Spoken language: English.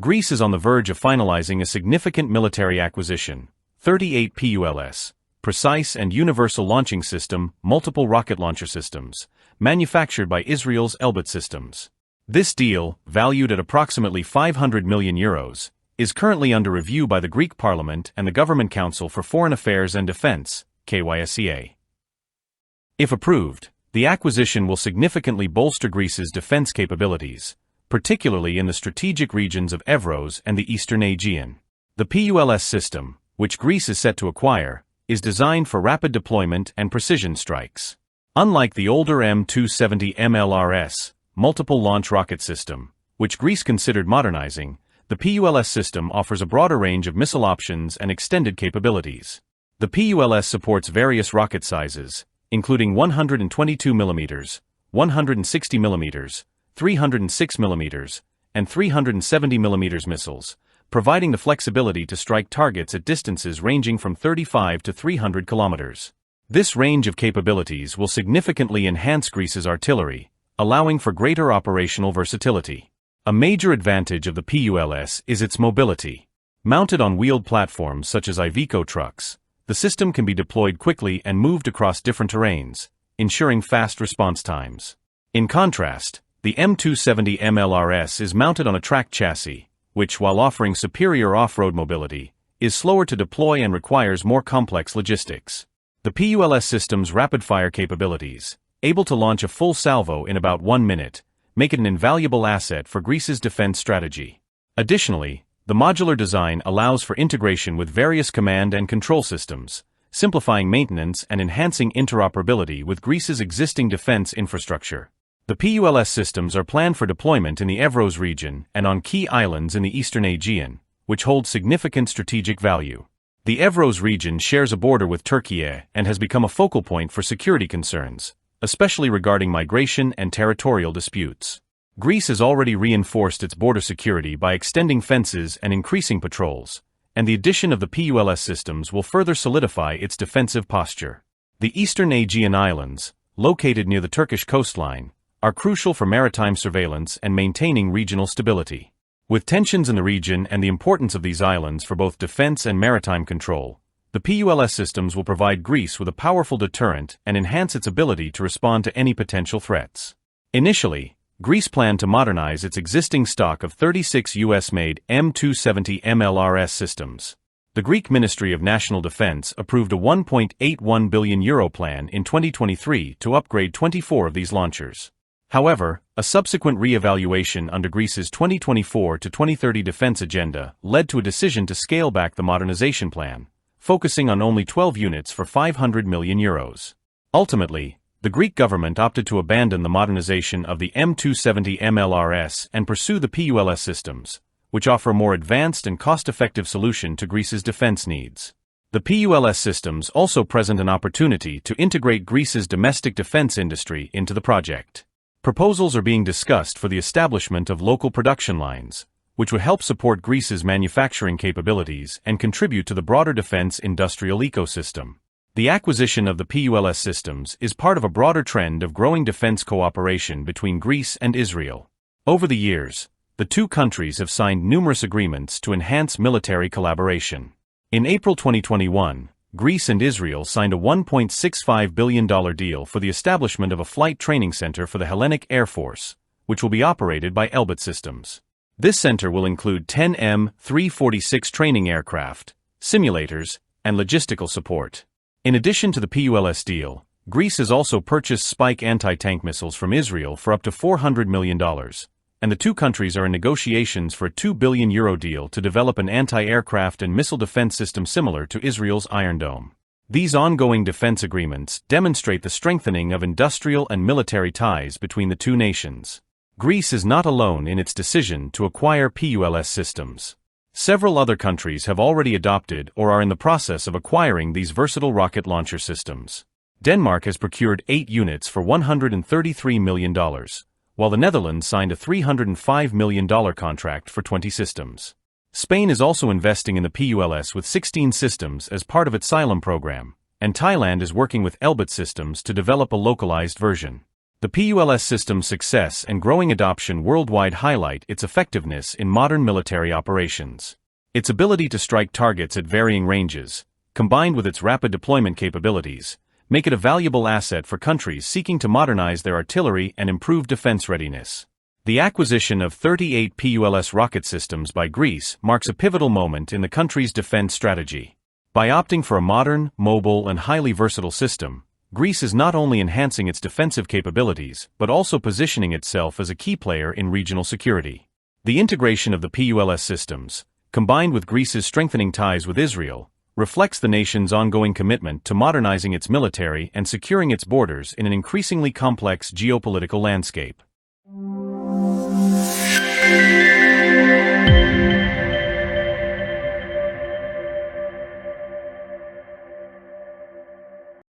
Greece is on the verge of finalizing a significant military acquisition, 38 PULS, precise and universal launching system, multiple rocket launcher systems, manufactured by Israel's Elbit systems. This deal, valued at approximately €500 million, is currently under review by the Greek Parliament and the Government Council for Foreign Affairs and Defense, KYSEA. If approved, the acquisition will significantly bolster Greece's defense capabilities, particularly in the strategic regions of Evros and the Eastern Aegean. The PULS system, which Greece is set to acquire, is designed for rapid deployment and precision strikes. Unlike the older M270 MLRS, multiple launch rocket system, which Greece considered modernizing, the PULS system offers a broader range of missile options and extended capabilities. The PULS supports various rocket sizes, including 122 mm, 160 mm, 306 mm, and 370 mm missiles, providing the flexibility to strike targets at distances ranging from 35 to 300 kilometers. This range of capabilities will significantly enhance Greece's artillery, allowing for greater operational versatility. A major advantage of the PULS is its mobility. Mounted on wheeled platforms such as Iveco trucks, the system can be deployed quickly and moved across different terrains, ensuring fast response times. In contrast, the M270 MLRS is mounted on a tracked chassis, which, while offering superior off-road mobility, is slower to deploy and requires more complex logistics. The PULS system's rapid-fire capabilities, able to launch a full salvo in about 1 minute, make it an invaluable asset for Greece's defense strategy. Additionally, the modular design allows for integration with various command and control systems, simplifying maintenance and enhancing interoperability with Greece's existing defense infrastructure. The PULS systems are planned for deployment in the Evros region and on key islands in the Eastern Aegean, which hold significant strategic value. The Evros region shares a border with Turkey and has become a focal point for security concerns, especially regarding migration and territorial disputes. Greece has already reinforced its border security by extending fences and increasing patrols, and the addition of the PULS systems will further solidify its defensive posture. The Eastern Aegean Islands, located near the Turkish coastline, are crucial for maritime surveillance and maintaining regional stability. With tensions in the region and the importance of these islands for both defense and maritime control, the PULS systems will provide Greece with a powerful deterrent and enhance its ability to respond to any potential threats. Initially, Greece planned to modernize its existing stock of 36 US-made M270 MLRS systems. The Greek Ministry of National Defense approved a €1.81 billion plan in 2023 to upgrade 24 of these launchers. However, a subsequent re-evaluation under Greece's 2024 to 2030 defense agenda led to a decision to scale back the modernization plan, focusing on only 12 units for €500 million. Ultimately, the Greek government opted to abandon the modernization of the M270 MLRS and pursue the PULS systems, which offer a more advanced and cost-effective solution to Greece's defense needs. The PULS systems also present an opportunity to integrate Greece's domestic defense industry into the project. Proposals are being discussed for the establishment of local production lines, which would help support Greece's manufacturing capabilities and contribute to the broader defense industrial ecosystem. The acquisition of the PULS systems is part of a broader trend of growing defense cooperation between Greece and Israel. Over the years, the two countries have signed numerous agreements to enhance military collaboration. In April 2021, Greece and Israel signed a $1.65 billion deal for the establishment of a flight training center for the Hellenic Air Force, which will be operated by Elbit systems. This center will include 10 M346 training aircraft, simulators, and logistical support. In addition to the PULS deal, Greece has also purchased Spike anti-tank missiles from Israel for up to $400 million, and the two countries are in negotiations for a €2 billion deal to develop an anti-aircraft and missile defense system similar to Israel's Iron Dome. These ongoing defense agreements demonstrate the strengthening of industrial and military ties between the two nations. Greece is not alone in its decision to acquire PULS systems. Several other countries have already adopted or are in the process of acquiring these versatile rocket launcher systems. Denmark has procured 8 units for $133 million. While the Netherlands signed a $305 million contract for 20 systems. Spain is also investing in the PULS with 16 systems as part of its Xylem program, and Thailand is working with Elbit systems to develop a localized version. The PULS system's success and growing adoption worldwide highlight its effectiveness in modern military operations. Its ability to strike targets at varying ranges, combined with its rapid deployment capabilities, make it a valuable asset for countries seeking to modernize their artillery and improve defense readiness. The acquisition of 38 PULS rocket systems by Greece marks a pivotal moment in the country's defense strategy. By opting for a modern, mobile, and highly versatile system, Greece is not only enhancing its defensive capabilities but also positioning itself as a key player in regional security. The integration of the PULS systems, combined with Greece's strengthening ties with Israel, reflects the nation's ongoing commitment to modernizing its military and securing its borders in an increasingly complex geopolitical landscape.